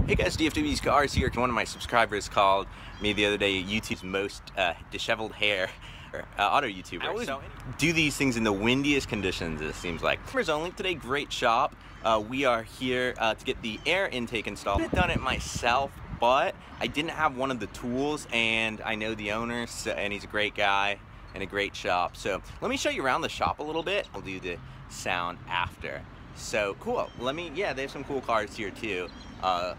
Hey guys, DFW's Cars here. One of my subscribers called me the other day YouTube's most disheveled hair auto YouTuber. I always do these things in the windiest conditions, it seems like. Members only today, great shop. We are here to get the air intake installed. I've done it myself, but I didn't have one of the tools, and I know the owner, and he's a great guy and a great shop. So let me show you around the shop a little bit. I'll do the sound after. So cool. Yeah, they have some cool cars here too.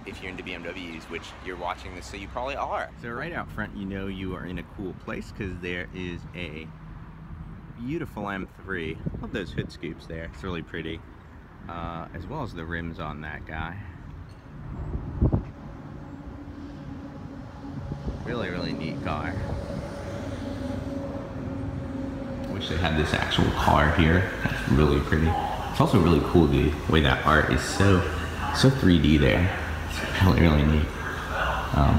If you're into BMWs, which you're watching this, so you probably are. So right out front, you know you are in a cool place because there is a beautiful M3. Love those hood scoops there. It's really pretty. As well as the rims on that guy. Really, really neat car. Wish they had this actual car here. That's really pretty. It's also really cool the way that art is so 3D there. It's really, really neat.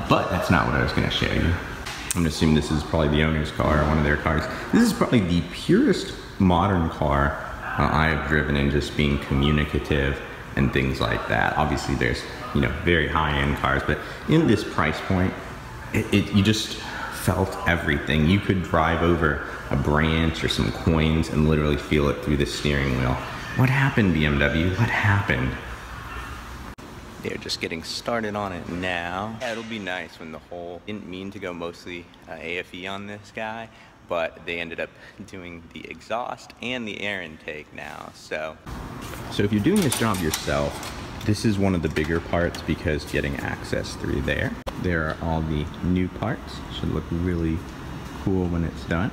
But that's not what I was going to show you. I'm going to assume this is probably the owner's car or one of their cars. This is probably the purest modern car I have driven in just being communicative and things like that. Obviously there's, you know, very high-end cars, but in this price point, you just felt everything. You could drive over a branch or some coins and literally feel it through the steering wheel. What happened, BMW? What happened? They're just getting started on it now. Yeah, it'll be nice when the whole, didn't mean to go mostly AFE on this guy, but they ended up doing the exhaust and the air intake now, so if you're doing this job yourself, this is one of the bigger parts because getting access through there. There are all the new parts. Should look really cool when it's done.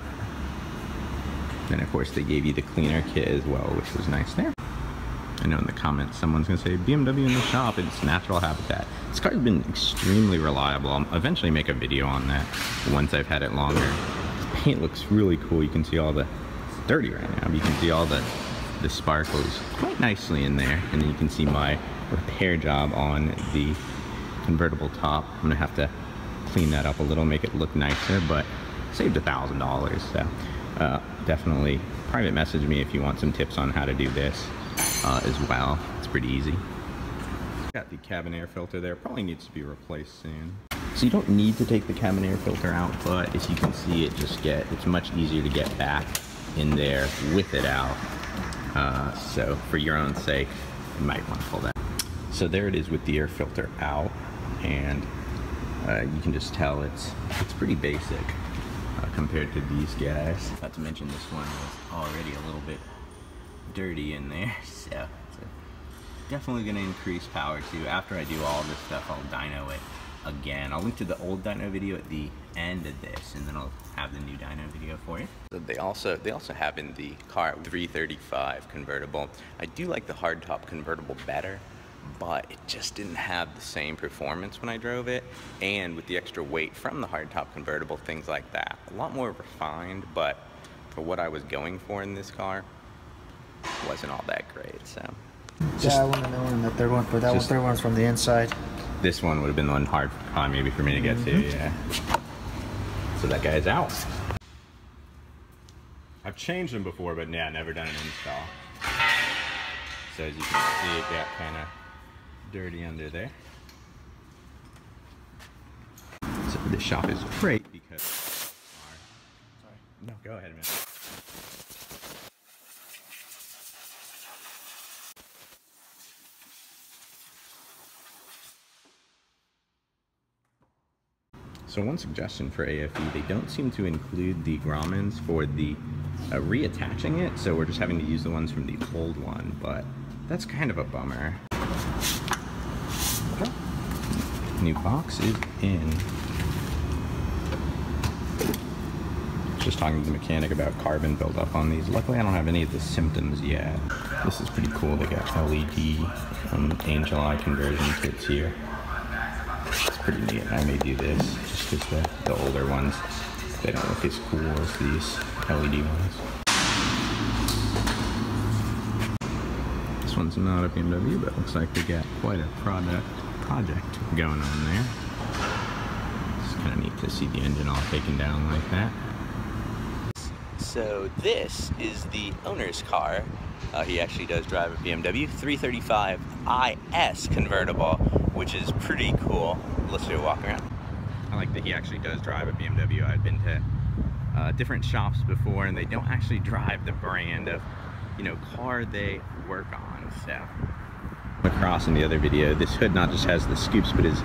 And of course they gave you the cleaner kit as well, which was nice there. I know in the comments someone's gonna say BMW in the shop, it's natural habitat. This car's been extremely reliable. I'll eventually make a video on that once I've had it longer. The paint looks really cool. You can see all the, it's dirty right now, but you can see all the sparkles quite nicely in there. And then you can see my repair job on the convertible top. I'm gonna have to clean that up a little, make it look nicer, but saved $1,000, so definitely private message me if you want some tips on how to do this as well. It's pretty easy. Got the cabin air filter there, probably needs to be replaced soon. So you don't need to take the cabin air filter out, but as you can see, it's much easier to get back in there with it out. So for your own sake, you might want to pull that. So there it is with the air filter out, and you can just tell it's pretty basic compared to these guys. Not to mention this one was already a little bit dirty in there, so it's definitely going to increase power too. After I do all this stuff, I'll dyno it again. I'll link to the old dyno video at the end of this, and then I'll have the new dyno video for you. So they also have in the car 335 convertible. I do like the hardtop convertible better, but it just didn't have the same performance when I drove it, and with the extra weight from the hardtop convertible, things like that. A lot more refined, but for what I was going for in this car, wasn't all that great, so. Yeah, I wouldn't have known that they're going for that one. Third one's from the inside. This one would have been the one hard maybe for me to get to, yeah. So that guy's out. I've changed them before, but yeah, never done an install. So as you can see, it got kind of dirty under there. So this shop is great because... Sorry. No, go ahead, man. So one suggestion for AFE, they don't seem to include the grommets for the reattaching it, so we're just having to use the ones from the old one, but that's kind of a bummer. Okay. New box is in. Just talking to the mechanic about carbon buildup on these. Luckily I don't have any of the symptoms yet. This is pretty cool. They got LED angel eye conversion kits here. It's pretty neat. I may do this just because the older ones, they don't look as cool as these LED ones. This one's not a BMW, but it looks like they got quite a project going on there. It's kind of neat to see the engine all taken down like that. So this is the owner's car. He actually does drive a BMW 335 IS convertible. which is pretty cool. Let's do a walk around. I like that he actually does drive a BMW. I've been to different shops before, and they don't actually drive the brand of, you know, car they work on. So across in the other video, this hood not just has the scoops, but is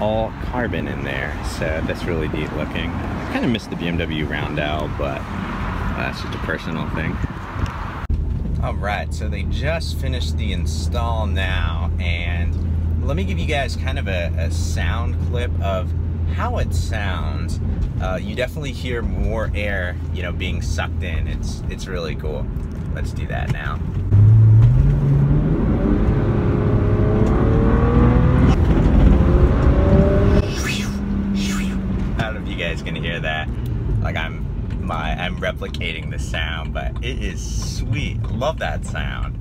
all carbon in there. So that's really neat looking. I kind of miss the BMW roundel, but that's just a personal thing. All right, so they just finished the install now, and let me give you guys kind of a sound clip of how it sounds. You definitely hear more air, you know, being sucked in. It's really cool. Let's do that now. I don't know if you guys can hear that. Like I'm replicating the sound, but it is sweet. Love that sound.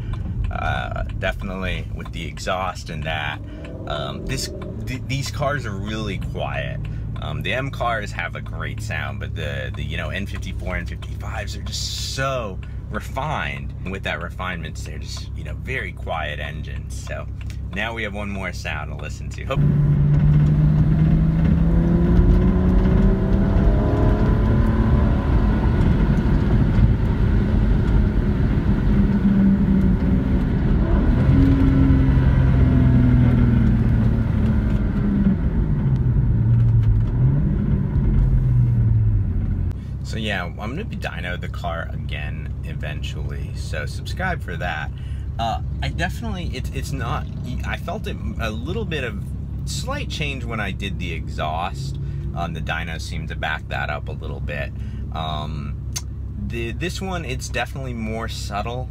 Definitely with the exhaust and that. These cars are really quiet. The M cars have a great sound, but the you know, N54 and N55s are just so refined. And with that refinement, they're just, you know, very quiet engines. So now we have one more sound to listen to. So yeah, I'm gonna be dyno the car again eventually, so subscribe for that. I definitely, it's not, I felt it a little bit of slight change when I did the exhaust. The dyno seemed to back that up a little bit. This one, it's definitely more subtle.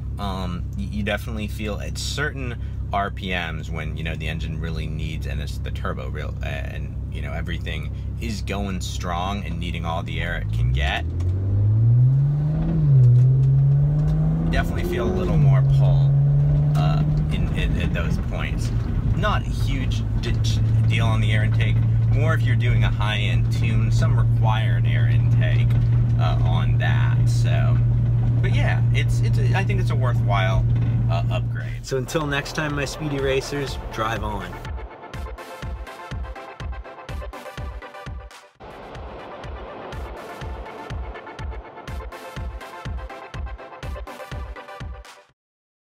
You definitely feel at certain RPMs when, you know, the engine really needs, and it's the turbo real, and you know, everything is going strong and needing all the air it can get. You definitely feel a little more pull at those points. Not a huge deal on the air intake. More if you're doing a high-end tune, some required air intake on that. So, but yeah, I think it's a worthwhile upgrade. So until next time, my speedy racers, drive on.